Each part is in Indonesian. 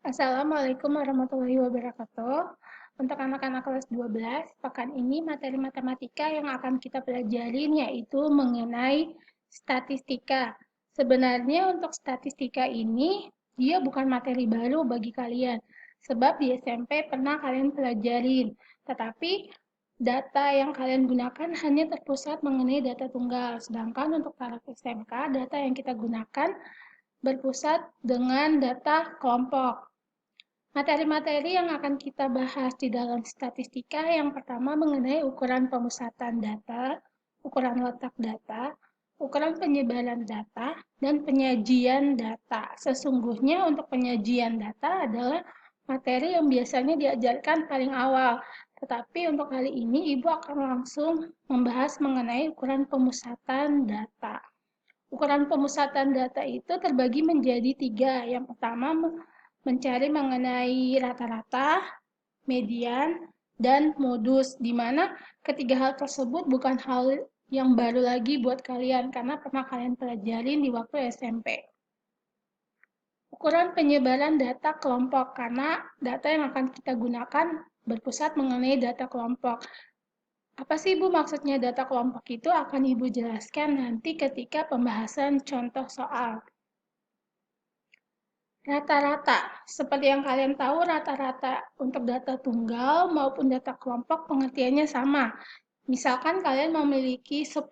Assalamualaikum warahmatullahi wabarakatuh. Untuk anak-anak kelas 12, pekan ini materi matematika yang akan kita pelajarin yaitu mengenai statistika. Sebenarnya untuk statistika ini, dia bukan materi baru bagi kalian, sebab di SMP pernah kalian pelajarin. Tetapi data yang kalian gunakan hanya terpusat mengenai data tunggal, sedangkan untuk taraf SMK, data yang kita gunakan berpusat dengan data kelompok. Materi-materi yang akan kita bahas di dalam statistika yang pertama mengenai ukuran pemusatan data, ukuran letak data, ukuran penyebaran data, dan penyajian data. Sesungguhnya untuk penyajian data adalah materi yang biasanya diajarkan paling awal. Tetapi untuk kali ini Ibu akan langsung membahas mengenai ukuran pemusatan data. Ukuran pemusatan data itu terbagi menjadi tiga. Yang pertama, mencari mengenai rata-rata, median, dan modus, di mana ketiga hal tersebut bukan hal yang baru lagi buat kalian, karena pernah kalian pelajarin di waktu SMP. Ukuran penyebaran data kelompok, karena data yang akan kita gunakan berpusat mengenai data kelompok. Apa sih Ibu maksudnya data kelompok itu akan Ibu jelaskan nanti ketika pembahasan contoh soal. Rata-rata, seperti yang kalian tahu, rata-rata untuk data tunggal maupun data kelompok pengertiannya sama. Misalkan kalian memiliki 10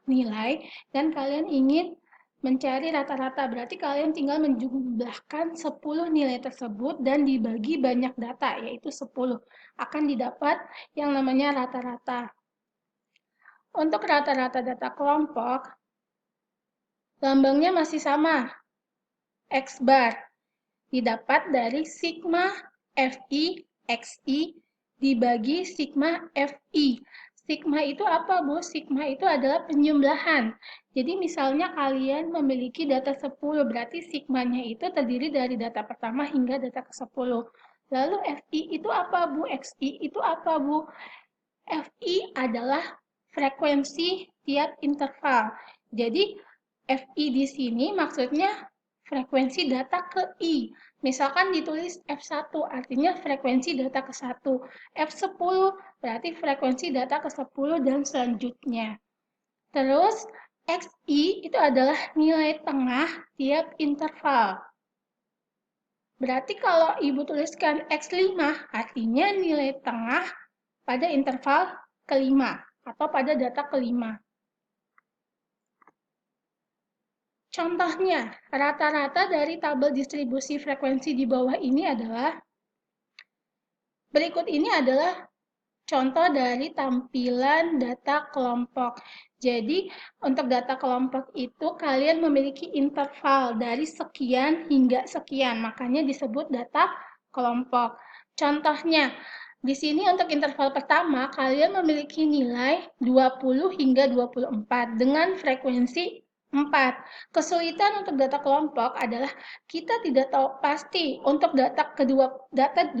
nilai dan kalian ingin mencari rata-rata, berarti kalian tinggal menjumlahkan 10 nilai tersebut dan dibagi banyak data, yaitu 10. Akan didapat yang namanya rata-rata. Untuk rata-rata data kelompok, lambangnya masih sama, X bar. Didapat dari sigma Fi Xi dibagi sigma Fi. Sigma itu apa, Bu? Sigma itu adalah penjumlahan. Jadi misalnya kalian memiliki data 10, berarti sigmanya itu terdiri dari data pertama hingga data ke-10. Lalu Fi itu apa, Bu? Xi itu apa, Bu? Fi adalah frekuensi tiap interval. Jadi Fi di sini maksudnya frekuensi data ke I. Misalkan ditulis F1 artinya frekuensi data ke 1. F10 berarti frekuensi data ke 10 dan selanjutnya. Terus Xi itu adalah nilai tengah tiap interval. Berarti kalau Ibu tuliskan X5 artinya nilai tengah pada interval kelima atau pada data kelima. Contohnya, rata-rata dari tabel distribusi frekuensi di bawah ini adalah, berikut ini adalah contoh dari tampilan data kelompok. Jadi, untuk data kelompok itu kalian memiliki interval dari sekian hingga sekian, makanya disebut data kelompok. Contohnya, di sini untuk interval pertama, kalian memiliki nilai 20 hingga 24 dengan frekuensi 4. Kesulitan untuk data kelompok adalah kita tidak tahu pasti untuk data 20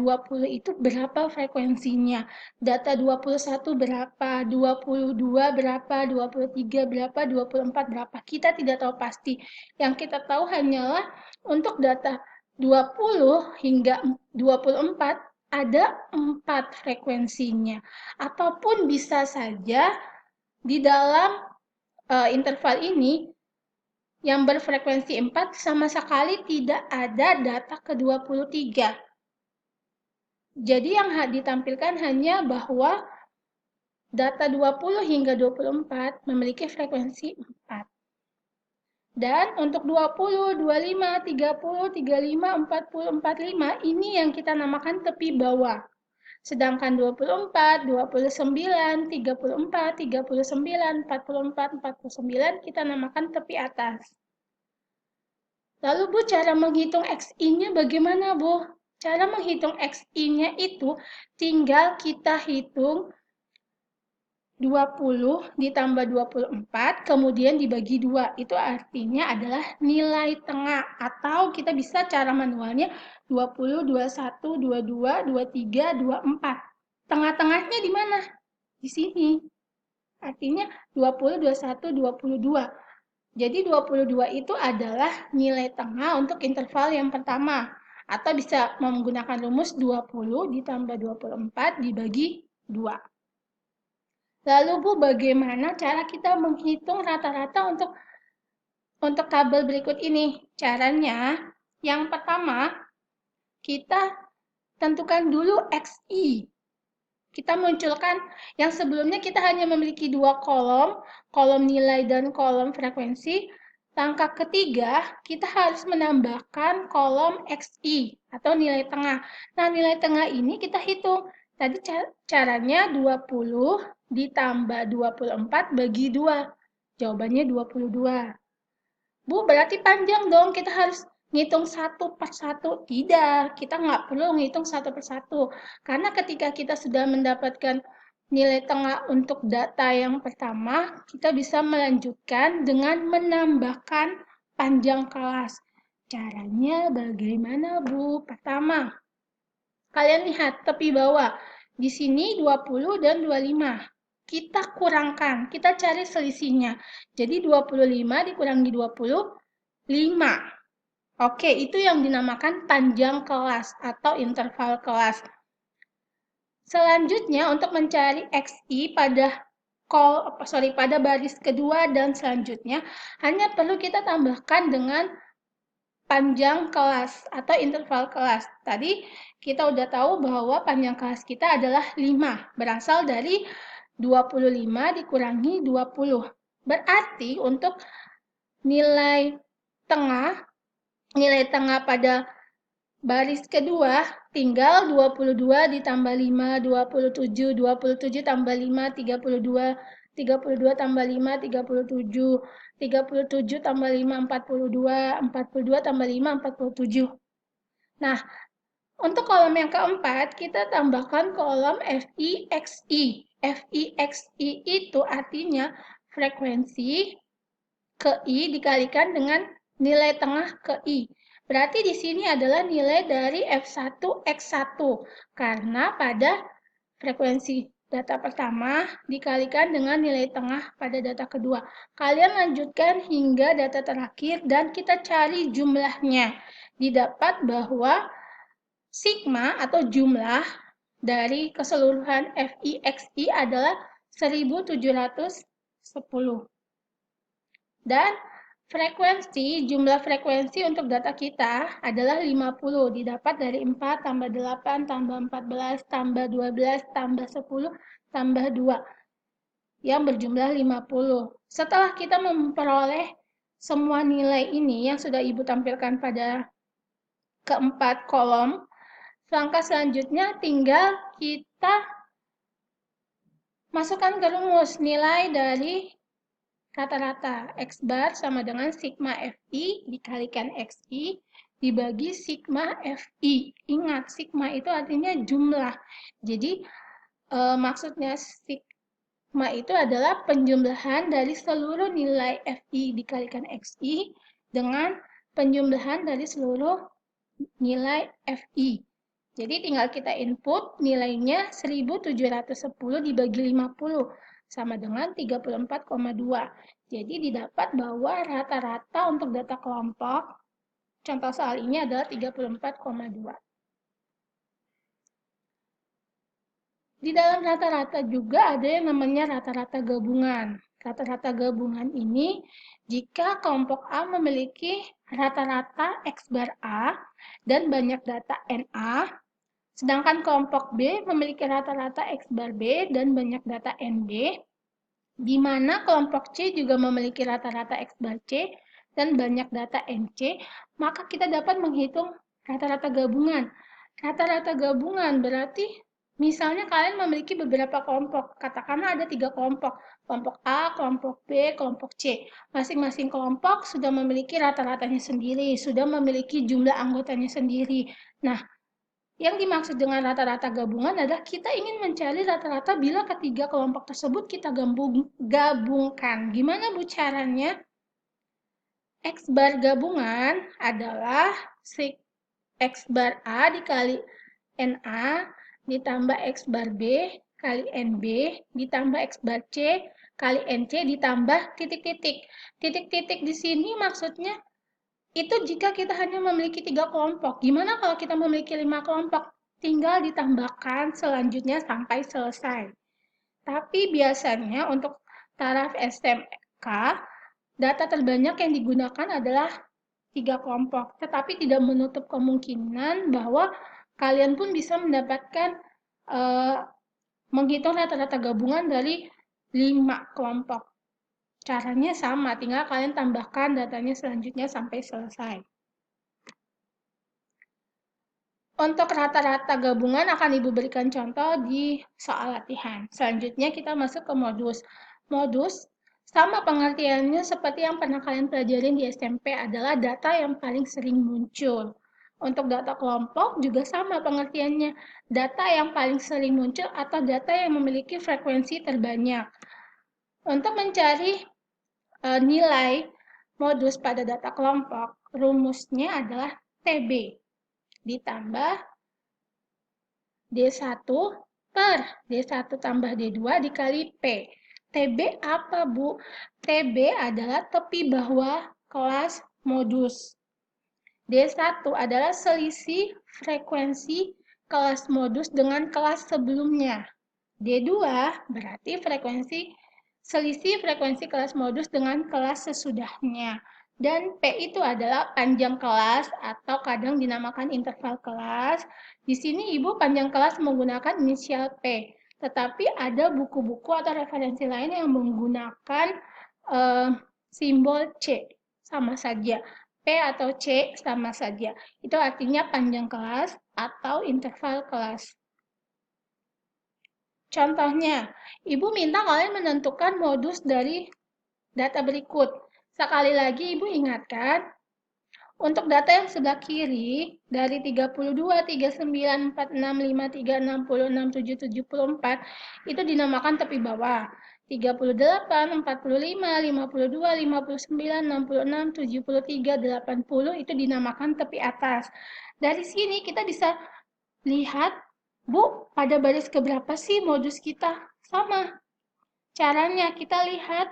itu berapa frekuensinya, data 21 berapa, 22 berapa, 23 berapa, 24 berapa. Kita tidak tahu pasti. Yang kita tahu hanyalah untuk data 20 hingga 24 ada 4 frekuensinya. Ataupun bisa saja di dalam interval ini yang berfrekuensi 4 sama sekali tidak ada data ke-23. Jadi yang ditampilkan hanya bahwa data 20 hingga 24 memiliki frekuensi 4. Dan untuk 20, 25, 30, 35, 40, 45 ini yang kita namakan tepi bawah. Sedangkan 24, 29, 34, 39, 44, 49 kita namakan tepi atas. Lalu Bu, cara menghitung XI-nya bagaimana Bu? Cara menghitung XI-nya itu tinggal kita hitung 20 ditambah 24, kemudian dibagi 2. Itu artinya adalah nilai tengah. Atau kita bisa cara manualnya 20, 21, 22, 23, 24. Tengah-tengahnya di mana? Di sini. Artinya 20, 21, 22. Jadi 22 itu adalah nilai tengah untuk interval yang pertama. Atau bisa menggunakan rumus 20 ditambah 24 dibagi 2. Lalu Bu, bagaimana cara kita menghitung rata-rata untuk tabel berikut ini? Caranya, yang pertama, kita tentukan dulu XI. Kita munculkan yang sebelumnya kita hanya memiliki 2 kolom nilai dan kolom frekuensi. Langkah ketiga, kita harus menambahkan kolom XI atau nilai tengah. Nah, nilai tengah ini kita hitung. Tadi caranya 20 ditambah 24 bagi 2. Jawabannya 22. Bu, berarti panjang dong, kita harus ngitung satu per satu. Tidak, kita nggak perlu ngitung satu per satu. Karena ketika kita sudah mendapatkan nilai tengah untuk data yang pertama, kita bisa melanjutkan dengan menambahkan panjang kelas. Caranya bagaimana, Bu? Pertama, kalian lihat tepi bawah. Di sini 20 dan 25. Kita kurangkan, kita cari selisihnya. Jadi 25 dikurangi 25. Oke, itu yang dinamakan panjang kelas atau interval kelas. Selanjutnya untuk mencari XI pada baris kedua dan selanjutnya hanya perlu kita tambahkan dengan panjang kelas atau interval kelas. Tadi kita udah tahu bahwa panjang kelas kita adalah 5, berasal dari 25 dikurangi 20. Berarti untuk nilai tengah pada baris kedua tinggal 22 ditambah 5, 27, 27 tambah 5, 32, 32 tambah 5, 37, 37 tambah 5, 42, 42 tambah 5, 47. Nah, untuk kolom yang keempat, kita tambahkan kolom FIXI. FIXI itu artinya frekuensi ke I dikalikan dengan nilai tengah ke I. Berarti di sini adalah nilai dari F1X1. Karena pada frekuensi data pertama dikalikan dengan nilai tengah pada data kedua. Kalian lanjutkan hingga data terakhir dan kita cari jumlahnya. Didapat bahwa sigma atau jumlah dari keseluruhan FIXI adalah 1710. Dan jumlah frekuensi untuk data kita adalah 50, didapat dari 4 tambah 8 tambah 14 tambah 12 tambah 10 tambah 2 yang berjumlah 50. Setelah kita memperoleh semua nilai ini yang sudah Ibu tampilkan pada keempat kolom, langkah selanjutnya tinggal kita masukkan ke rumus nilai dari rata-rata X bar sama dengan sigma FI dikalikan XI dibagi sigma FI. Ingat, sigma itu artinya jumlah. Jadi, maksudnya sigma itu adalah penjumlahan dari seluruh nilai FI dikalikan XI dengan penjumlahan dari seluruh nilai FI. Jadi, tinggal kita input nilainya 1710 dibagi 50 sama dengan 34,2. Jadi didapat bahwa rata-rata untuk data kelompok, contoh soal ini adalah 34,2. Di dalam rata-rata juga ada yang namanya rata-rata gabungan. Rata-rata gabungan ini jika kelompok A memiliki rata-rata X bar A dan banyak data NA, sedangkan kelompok B memiliki rata-rata X bar B dan banyak data NB, di mana kelompok C juga memiliki rata-rata X bar C dan banyak data NC, maka kita dapat menghitung rata-rata gabungan. Rata-rata gabungan berarti misalnya kalian memiliki beberapa kelompok, katakanlah ada 3 kelompok, kelompok A, kelompok B, kelompok C. Masing-masing kelompok sudah memiliki rata-ratanya sendiri, sudah memiliki jumlah anggotanya sendiri. Nah, yang dimaksud dengan rata-rata gabungan adalah kita ingin mencari rata-rata bila ketiga kelompok tersebut kita gabungkan. Gimana Bu caranya? X bar gabungan adalah X bar A dikali NA ditambah X bar B kali NB ditambah X bar C kali NC ditambah titik-titik. Titik-titik di sini maksudnya Itu jika kita hanya memiliki 3 kelompok. Gimana kalau kita memiliki 5 kelompok? Tinggal ditambahkan selanjutnya sampai selesai. Tapi biasanya untuk taraf SMK, data terbanyak yang digunakan adalah 3 kelompok. Tetapi tidak menutup kemungkinan bahwa kalian pun bisa mendapatkan menghitung rata-rata gabungan dari 5 kelompok. Caranya sama, tinggal kalian tambahkan datanya selanjutnya sampai selesai. Untuk rata-rata gabungan akan Ibu berikan contoh di soal latihan. Selanjutnya kita masuk ke modus. Modus sama pengertiannya seperti yang pernah kalian pelajarin di SMP adalah data yang paling sering muncul. Untuk data kelompok juga sama pengertiannya, data yang paling sering muncul atau data yang memiliki frekuensi terbanyak. Untuk mencari nilai modus pada data kelompok, rumusnya adalah TB ditambah D1 per D1 tambah D2 dikali P. TB apa, Bu? TB adalah tepi bawah kelas modus. D1 adalah selisih frekuensi kelas modus dengan kelas sebelumnya. D2 berarti selisih frekuensi kelas modus dengan kelas sesudahnya. Dan P itu adalah panjang kelas atau kadang dinamakan interval kelas. Di sini Ibu panjang kelas menggunakan inisial P. Tetapi ada buku-buku atau referensi lain yang menggunakan simbol C. Sama saja. P atau C sama saja. Itu artinya panjang kelas atau interval kelas. Contohnya, Ibu minta kalian menentukan modus dari data berikut. Sekali lagi Ibu ingatkan, untuk data yang sebelah kiri, dari 32, 39, 46, 53, 60, 67, 74, itu dinamakan tepi bawah. 38, 45, 52, 59, 66, 73, 80 itu dinamakan tepi atas. Dari sini kita bisa lihat, Bu, pada baris keberapa sih modus kita? Sama. Caranya kita lihat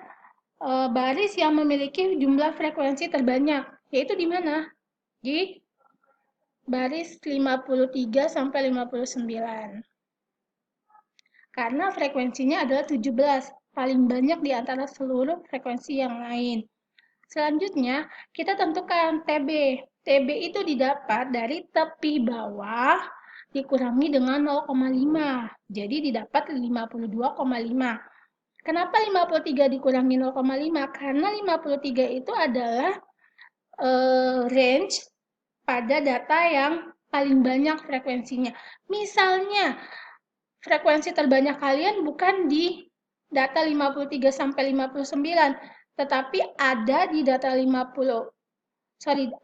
baris yang memiliki jumlah frekuensi terbanyak, yaitu di mana? Di baris 53 sampai 59. Karena frekuensinya adalah 17, paling banyak di antara seluruh frekuensi yang lain. Selanjutnya, kita tentukan TB. TB itu didapat dari tepi bawah dikurangi dengan 0,5. Jadi didapat 52,5. Kenapa 53 dikurangi 0,5? Karena 53 itu adalah range pada data yang paling banyak frekuensinya. Misalnya, frekuensi terbanyak kalian bukan di data 53 sampai 59, tetapi ada di data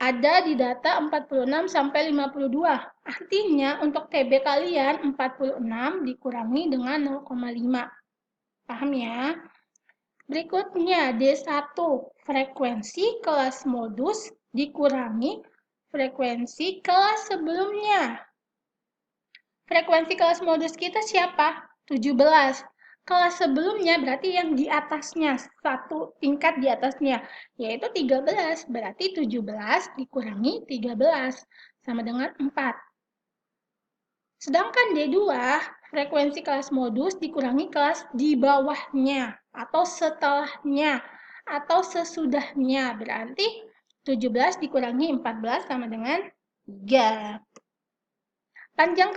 ada di data 46 sampai 52. Artinya untuk TB kalian 46 dikurangi dengan 0,5. Paham ya? Berikutnya D1, frekuensi kelas modus dikurangi frekuensi kelas sebelumnya. Frekuensi kelas modus kita siapa? 17. Kelas sebelumnya berarti yang di atasnya, satu tingkat di atasnya, yaitu 13. Berarti 17 dikurangi 13, sama dengan 4. Sedangkan D2, frekuensi kelas modus dikurangi kelas di bawahnya, atau setelahnya, atau sesudahnya. Berarti 17 dikurangi 14 sama dengan 3. Panjang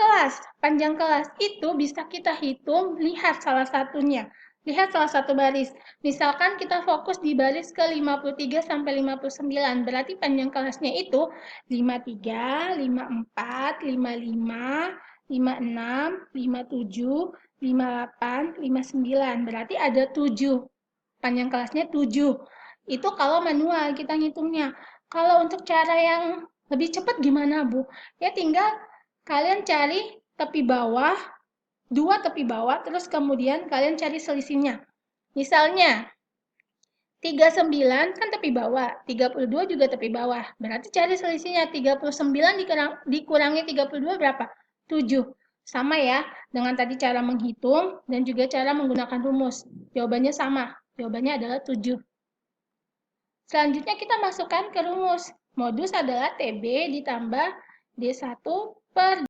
kelas itu bisa kita hitung, lihat salah satunya. Lihat salah satu baris. Misalkan kita fokus di baris ke 53 sampai 59, berarti panjang kelasnya itu 53, 54, 55, 56, 57, 58, 59. Berarti ada 7. Panjang kelasnya 7. Itu kalau manual kita ngitungnya. Kalau untuk cara yang lebih cepat gimana, Bu? Ya tinggal kalian cari tepi bawah, 2 tepi bawah, terus kemudian kalian cari selisihnya. Misalnya, 39 kan tepi bawah, 32 juga tepi bawah. Berarti cari selisihnya, 39 dikurangi 32 berapa? 7. Sama ya, dengan tadi cara menghitung dan juga cara menggunakan rumus. Jawabannya sama, jawabannya adalah 7. Selanjutnya kita masukkan ke rumus. Modus adalah TB ditambah D1 per